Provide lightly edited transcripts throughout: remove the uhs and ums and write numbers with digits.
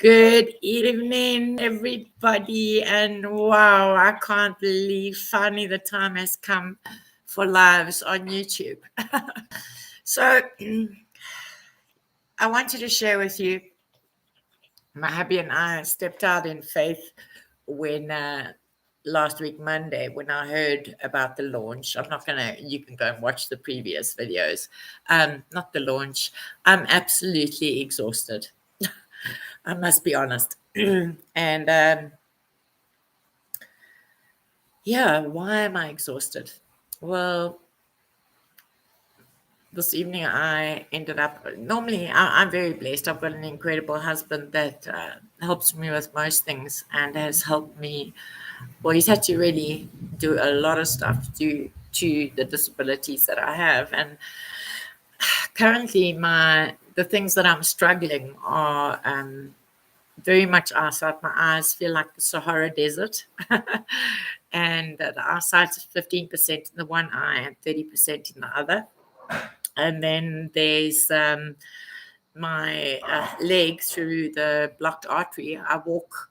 Good evening, everybody. And wow, I can't believe finally the time has come for lives on YouTube. So, I wanted to share with you my hubby and I stepped out in faith when last week, Monday, when I heard about the launch. I'm not going to, you can go and watch the previous videos. Not the launch. I'm absolutely exhausted. I must be honest. And yeah, why am I exhausted? Well, this evening I ended up, normally I'm very blessed. I've got an incredible husband that helps me with most things and has helped me. Well, he's had to really do a lot of stuff due to the disabilities that I have. And currently, the things that I'm struggling are very much eyesight. My eyes feel like the Sahara Desert. And the eyesight's 15% in the one eye and 30% in the other. And then there's my leg through the blocked artery. I walk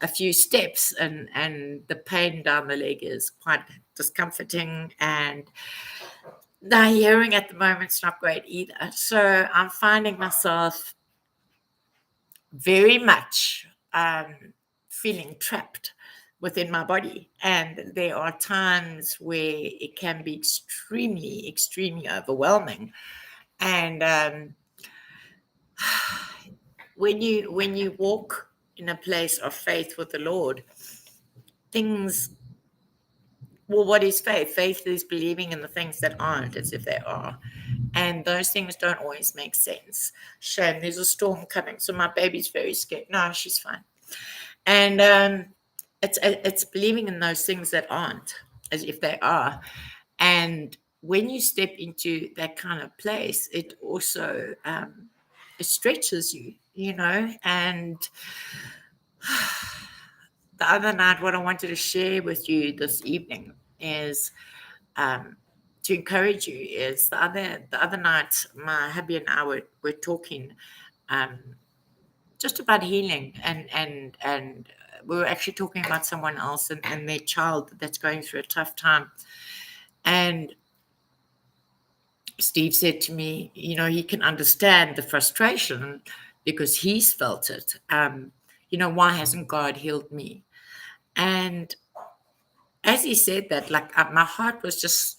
a few steps and the pain down the leg is quite discomforting, and the hearing at the moment's not great either. So I'm finding myself very much feeling trapped within my body. And there are times where it can be extremely, extremely overwhelming. And when you walk in a place of faith with the Lord, things, well, what is faith? Faith is believing in the things that aren't as if they are. And those things don't always make sense. Shame, there's a storm coming. So my baby's very scared. No, she's fine. And it's believing in those things that aren't as if they are. And when you step into that kind of place, it also it stretches you, And the other night, what I wanted to share with you this evening is to encourage you. Is the other night, my hubby and I were talking just about healing, and we were actually talking about someone else and their child that's going through a tough time. And Steve said to me, he can understand the frustration because he's felt it. Why hasn't God healed me? And as he said that, like my heart was just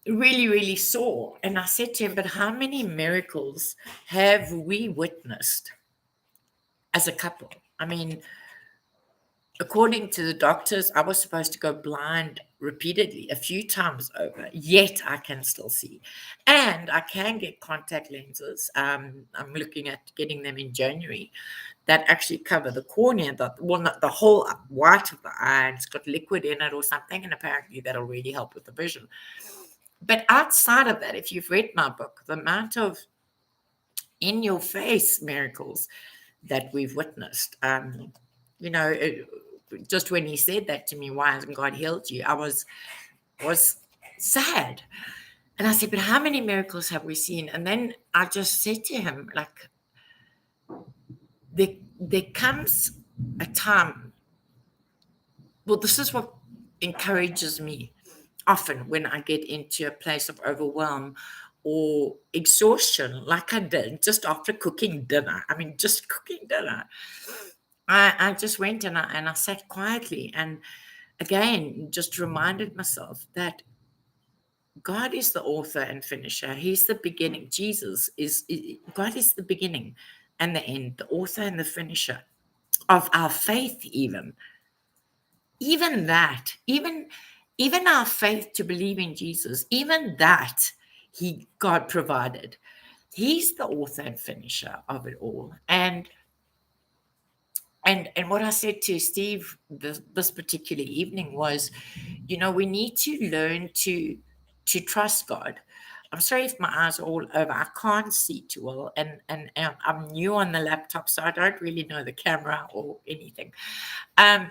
really, really sore. And I said to him, but how many miracles have we witnessed as a couple? I mean, according to the doctors, I was supposed to go blind repeatedly, a few times over, yet I can still see. And I can get contact lenses. I'm looking at getting them in January that actually cover the cornea, not the whole white of the eye, and it's got liquid in it or something, and apparently that'll really help with the vision. But outside of that, if you've read my book, the amount of in your face miracles that we've witnessed, just when he said that to me, why hasn't God healed you? I was sad. And I said, but how many miracles have we seen? And then I just said to him, like, there comes a time. Well, this is what encourages me often when I get into a place of overwhelm or exhaustion, like I did just after cooking dinner. I mean, just cooking dinner. I just went and I sat quietly and again just reminded myself that God is the author and finisher. He's the beginning. God is the beginning and the end, the author and the finisher of our faith, even that, even our faith to believe in Jesus, even that God provided. He's the author and finisher of it all. And what I said to Steve this particular evening was, we need to learn to trust God. I'm sorry if my eyes are all over. I can't see too well, and I'm new on the laptop, so I don't really know the camera or anything. I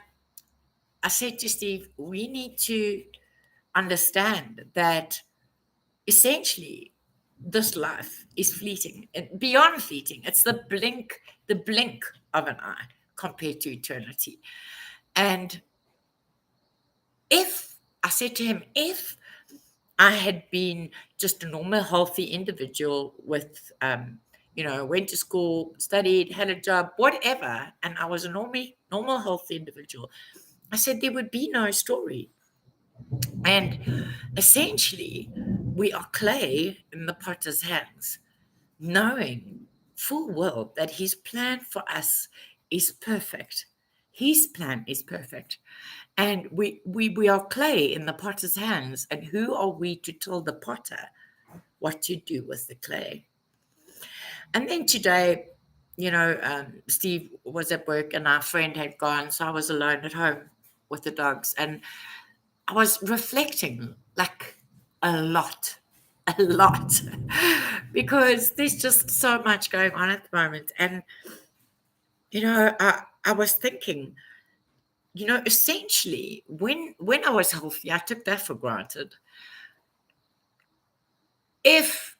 said to Steve, we need to understand that essentially this life is fleeting and beyond fleeting. It's the blink of an eye compared to eternity. And if I said to him, if I had been just a normal, healthy individual with, went to school, studied, had a job, whatever, and I was a normal, healthy individual, I said there would be no story. And essentially, we are clay in the potter's hands, knowing full well that his plan for us is perfect. His plan is perfect. And we are clay in the potter's hands. And who are we to tell the potter what to do with the clay? And then today, Steve was at work and our friend had gone. So I was alone at home with the dogs. And I was reflecting like a lot, a lot, because there's just so much going on at the moment. And, I was thinking, essentially, when I was healthy, I took that for granted. If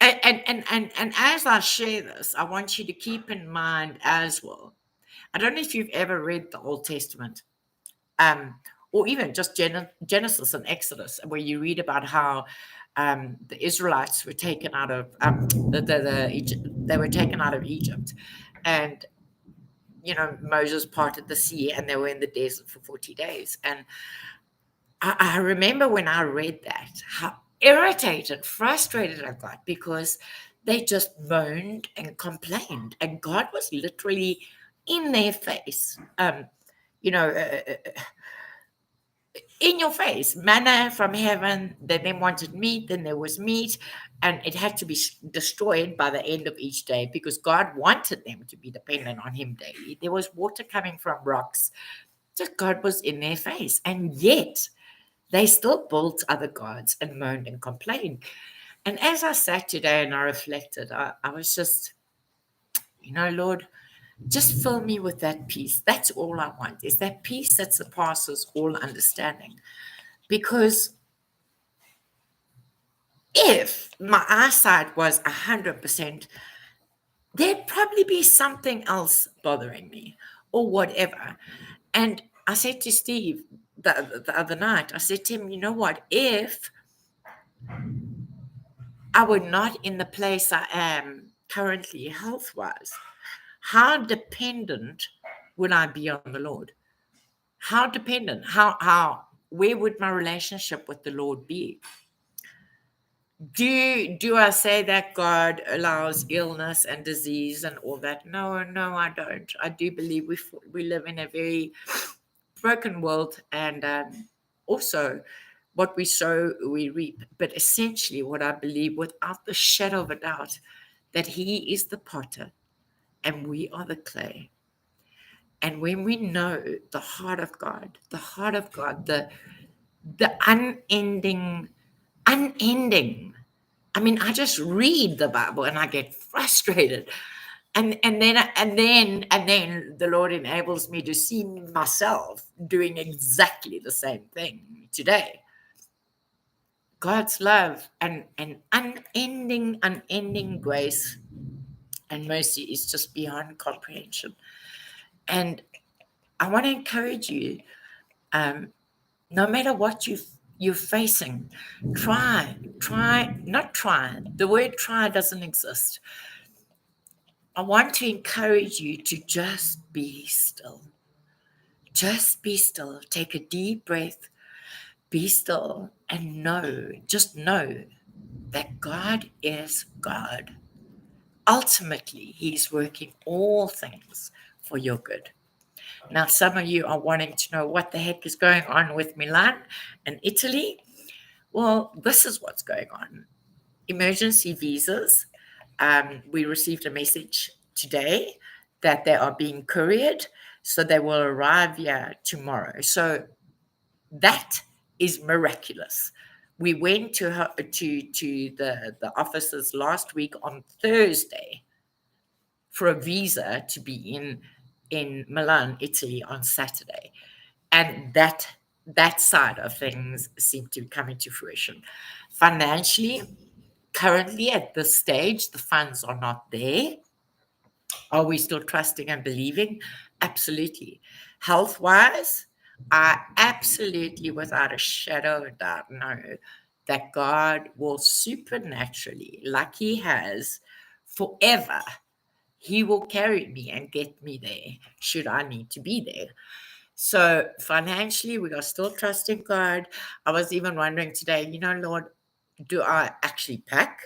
and as I share this, I want you to keep in mind as well. I don't know if you've ever read the Old Testament, or even just Genesis and Exodus, where you read about how the Israelites were taken out of they were taken out of Egypt, and Moses parted the sea, and they were in the desert for 40 days. And I remember when I read that, how irritated, frustrated I got because they just moaned and complained, and God was literally in their face. You know, uh, uh, in your face, manna from heaven. Then they wanted meat, then there was meat, and it had to be destroyed by the end of each day because God wanted them to be dependent on Him daily. There was water coming from rocks. Just God was in their face, and yet they still built other gods and moaned and complained. And as I sat today and I reflected, I was just, Lord, just fill me with that peace. That's all I want, is that peace that surpasses all understanding. Because if my eyesight was 100%, there'd probably be something else bothering me or whatever. And I said to Steve the other night, I said to him, you know what? If I were not in the place I am currently health wise, how dependent would I be on the Lord? How dependent? Where would my relationship with the Lord be? Do I say that God allows illness and disease and all that? No, no, I don't. I do believe we live in a very broken world, and also what we sow, we reap. But essentially, what I believe without the shadow of a doubt, that He is the potter and we are the clay. And when we know the heart of God, the unending. I mean, I just read the Bible and I get frustrated. And then the Lord enables me to see myself doing exactly the same thing today. God's love and unending grace and mercy is just beyond comprehension. And I want to encourage you, no matter what you're facing, not try. The word try doesn't exist. I want to encourage you to just be still. Just be still. Take a deep breath. Be still and just know that God is God. Ultimately, He's working all things for your good. Now, some of you are wanting to know what the heck is going on with Milan and Italy. Well, this is what's going on. Emergency visas. We received a message today that they are being couriered, so they will arrive here tomorrow. So that is miraculous. We went to the offices last week on Thursday for a visa to be in Milan, Italy on Saturday, and that side of things seem to be coming to fruition. Financially, currently at this stage, the funds are not there. Are we still trusting and believing? Absolutely. Health wise, I absolutely, without a shadow of a doubt, know that God will supernaturally, like He has forever, He will carry me and get me there should I need to be there. So financially, we are still trusting God. I was even wondering today, Lord, do I actually pack?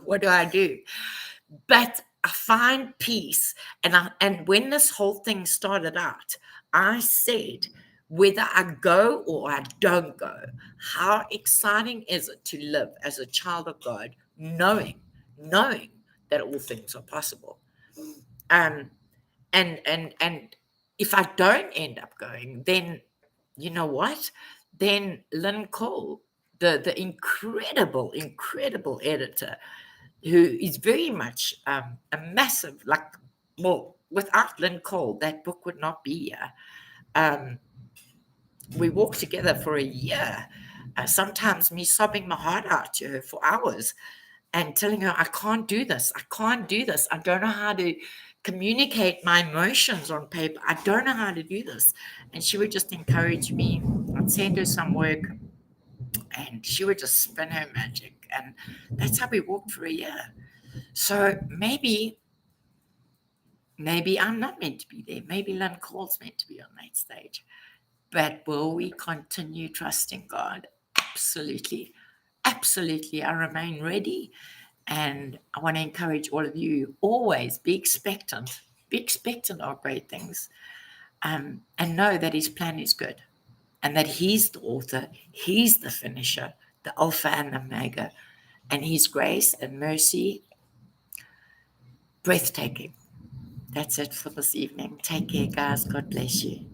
What do I do? But I find peace. And when this whole thing started out, I said, whether I go or I don't go, how exciting is it to live as a child of God, knowing that all things are possible. Um, and if I don't end up going, then you know what? Then Lynn Cole, the incredible editor, who is very much a massive, like, well, without Lynn Cole, that book would not be here. Um, we walked together for a year, sometimes me sobbing my heart out to her for hours and telling her, I can't do this. I can't do this. I don't know how to communicate my emotions on paper. I don't know how to do this. And she would just encourage me. I'd send her some work and she would just spin her magic. And that's how we walked for a year. So maybe I'm not meant to be there. Maybe Lynn Cole's meant to be on that stage. But will we continue trusting God? Absolutely. Absolutely. I remain ready. And I want to encourage all of you, always be expectant. Be expectant of great things. And know that His plan is good. And that He's the author. He's the finisher, the Alpha and the Omega. And His grace and mercy, breathtaking. That's it for this evening. Take care, guys. God bless you.